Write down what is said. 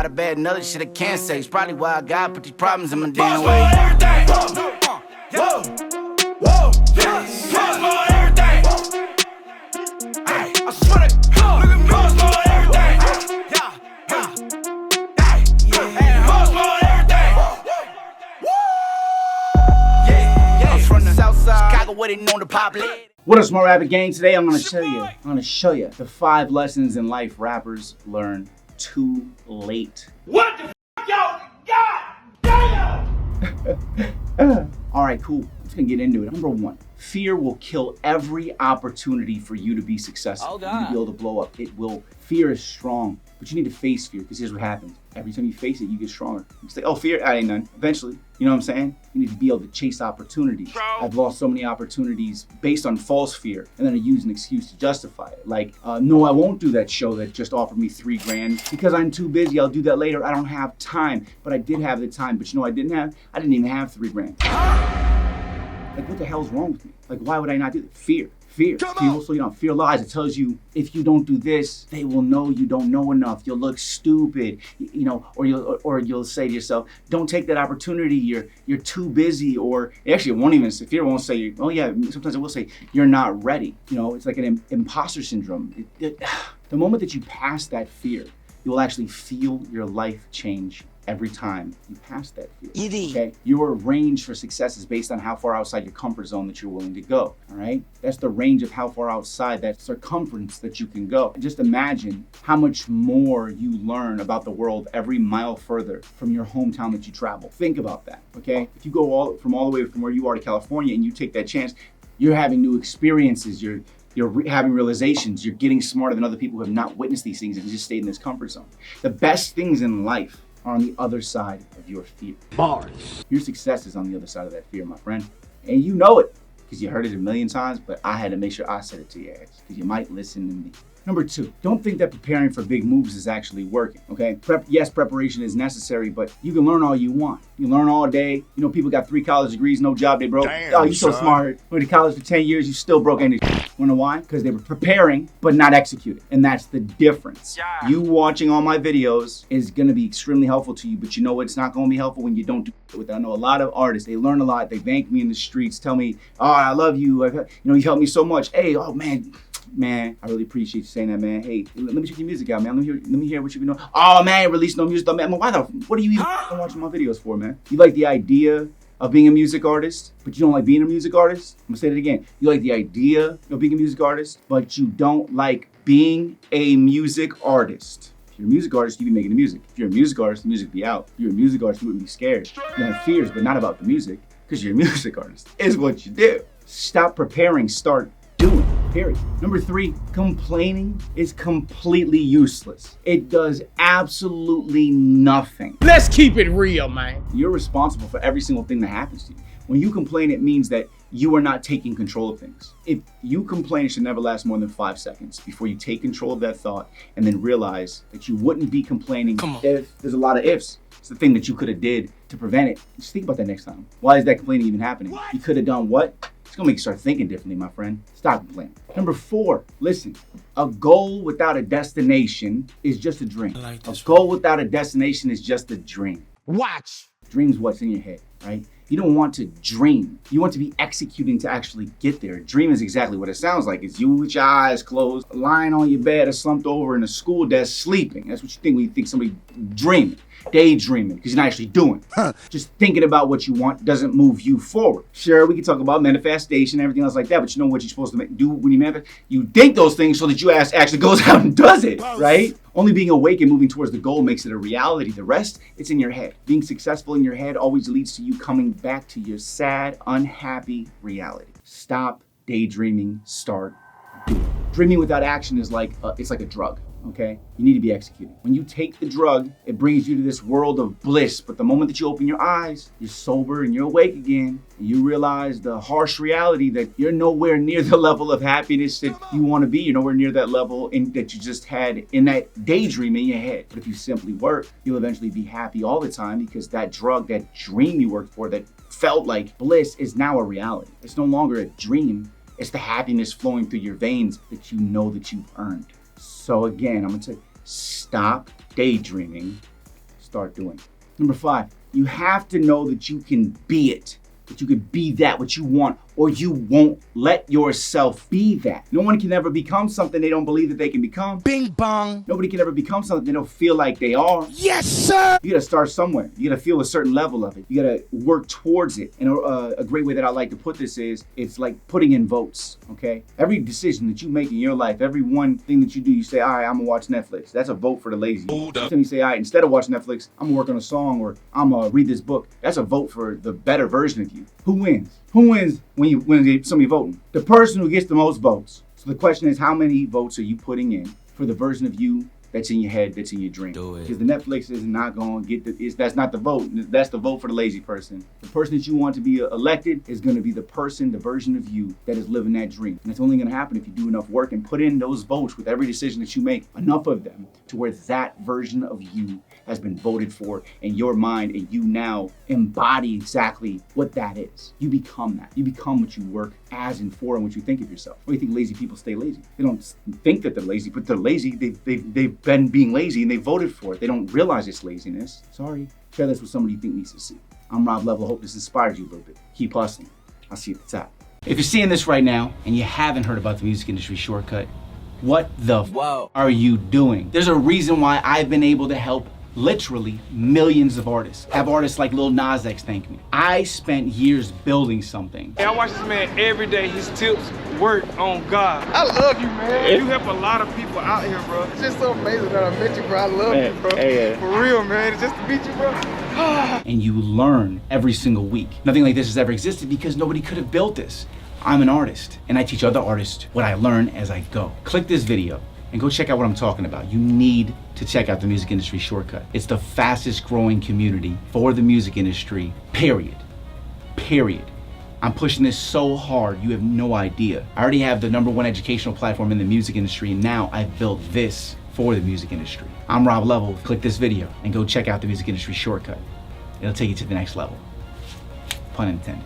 lot of bad knowledge shit I can't say. It's probably why I got put these problems in my damn way. What they known to pop lit. What up, Smart Rapper Gang? Today I'm gonna show you the 5 lessons in life rappers learn too late. What the f***, y'all? God damn! Alright, cool. Let's gonna get into it. Number 1, fear will kill every opportunity for you to be successful, for you to be able to blow up. Fear is strong, but you need to face fear, because here's what happens. Every time you face it, you get stronger. You say, oh, fear, I ain't none. Eventually, you know what I'm saying? You need to be able to chase opportunities. I've lost so many opportunities based on false fear, and then I use an excuse to justify it. Like, no, I won't do that show that just offered me $3,000 because I'm too busy. I'll do that later. I don't have time. But I did have the time. But you know what I didn't have? I didn't even have $3,000. Like, what the hell's wrong with me? Like, why would I not do that? Fear. Fear. Fear lies. It tells you if you don't do this, they will know you don't know enough. You'll look stupid, you know, or you'll say to yourself, don't take that opportunity. You're too busy, or actually, it won't even. Fear won't say, oh yeah. Sometimes it will say you're not ready. You know, it's like an imposter syndrome. The moment that you pass that fear, you will actually feel your life change. Every time you pass that fear, okay? Your range for success is based on how far outside your comfort zone that you're willing to go, all right? That's the range of how far outside, that circumference that you can go. Just imagine how much more you learn about the world every mile further from your hometown that you travel. Think about that, okay? If you go all the way from where you are to California and you take that chance, you're having new experiences, you're having realizations, you're getting smarter than other people who have not witnessed these things and just stayed in this comfort zone. The best things in life are on the other side of your fear. Bars. Your success is on the other side of that fear, my friend. And you know it, because you heard it a million times, but I had to make sure I said it to your ass, because you might listen to me. Number 2, don't think that preparing for big moves is actually working, okay? Yes, preparation is necessary, but you can learn all you want. You learn all day. You know, people got 3 college degrees, no job, they broke. Damn, oh, you so smart. Went to college for 10 years, you still broke any. You know why? Because they were preparing, but not executing. And that's the difference. Yeah. You watching all my videos is gonna be extremely helpful to you, but you know what? It's not gonna be helpful when you don't do it with that. I know a lot of artists, they learn a lot, they thank me in the streets, tell me, oh, I love you, you helped me so much. Hey, oh man, I really appreciate you saying that, man. Hey, let me check your music out, man. Let me hear what you've been doing. Oh man, release no music, man. What are you even watching my videos for, man? You like the idea of being a music artist, but you don't like being a music artist? I'm gonna say it again. You like the idea of being a music artist, but you don't like being a music artist. If you're a music artist, you be making the music. If you're a music artist, the music be out. If you're a music artist, you wouldn't be scared. You have fears, but not about the music, because you're a music artist. It's what you do. Stop preparing, start doing. Period. Number 3, complaining is completely useless. It does absolutely nothing. Let's keep it real, man. You're responsible for every single thing that happens to you. When you complain, it means that you are not taking control of things. If you complain, it should never last more than 5 seconds before you take control of that thought and then realize that you wouldn't be complaining if there's a lot of ifs. It's the thing that you could have did to prevent it. Just think about that next time. Why is that complaining even happening? You could have done what? It's gonna make you start thinking differently, my friend. Stop complaining. Number 4, listen. A goal without a destination is just a dream. A goal without a destination is just a dream. Watch. Dream's what's in your head, right? You don't want to dream. You want to be executing to actually get there. Dream is exactly what it sounds like. It's you with your eyes closed, lying on your bed or slumped over in a school desk sleeping. That's what you think when you think somebody dreaming. Daydreaming, because you're not actually doing it. Just thinking about what you want doesn't move you forward. Sure, we can talk about manifestation and everything else like that, but you know what you're supposed to do when you manifest? You think those things so that your ass actually goes out and does it, right? Only being awake and moving towards the goal makes it a reality. The rest, it's in your head. Being successful in your head always leads to you coming back to your sad, unhappy reality. Stop daydreaming, start doing. Dreaming without action is like it's like a drug. Okay? You need to be executing. When you take the drug, it brings you to this world of bliss. But the moment that you open your eyes, you're sober and you're awake again. And you realize the harsh reality that you're nowhere near the level of happiness that you want to be. You're nowhere near that level that you just had in that daydream in your head. But if you simply work, you'll eventually be happy all the time, because that drug, that dream you worked for that felt like bliss is now a reality. It's no longer a dream. It's the happiness flowing through your veins that you know that you've earned. So again, I'm gonna say, stop daydreaming start doing. Number 5, you have to know that you can be it. That you can be that what you want, or you won't let yourself be that. No one can ever become something they don't believe that they can become. Bing bong. Nobody can ever become something they don't feel like they are. Yes, sir. You gotta start somewhere. You gotta feel a certain level of it. You gotta work towards it. And a great way that I like to put this is, it's like putting in votes, okay? Every decision that you make in your life, every one thing that you do, you say, all right, I'm gonna watch Netflix. That's a vote for the lazy. Every time you say, all right, instead of watching Netflix, I'm gonna work on a song, or I'm gonna read this book. That's a vote for the better version of you. Who wins? Who wins when somebody voting? The person who gets the most votes. So the question is, how many votes are you putting in for the version of you that's in your head, that's in your dream? Do it. Because the Netflix is not going to get that's not the vote. That's the vote for the lazy person. The person that you want to be elected is going to be the person, the version of you that is living that dream. And it's only going to happen if you do enough work and put in those votes with every decision that you make, enough of them to where that version of you has been voted for in your mind, and you now embody exactly what that is. You become that. You become what you work as and for and what you think of yourself. Why do you think lazy people stay lazy? They don't think that they're lazy, but they're lazy. They've been being lazy and they voted for it. They don't realize it's laziness. Sorry. Share this with somebody you think needs to see. I'm Rob Level. Hope this inspires you a little bit. Keep hustling. I'll see you at the top. If you're seeing this right now and you haven't heard about the music industry shortcut, what the are you doing? There's a reason why I've been able to help literally millions of artists. Have artists like Lil Nas X thank me. I spent years building something. I watch this man every day. His tips work on God. I love you, man. You help a lot of people out here, bro. It's just so amazing that I met you, bro. I love you, bro. For real, man. It's just to meet you, bro. And you learn every single week. Nothing like this has ever existed because nobody could have built this. I'm an artist, and I teach other artists what I learn as I go. Click this video and go check out what I'm talking about. You need to check out the music industry shortcut. It's the fastest growing community for the music industry, period. I'm pushing this so hard, you have no idea. I already have the #1 educational platform in the music industry, and now I've built this for the music industry. I'm Rob Level. Click this video and go check out the music industry shortcut. It'll take you to the next level. Pun intended.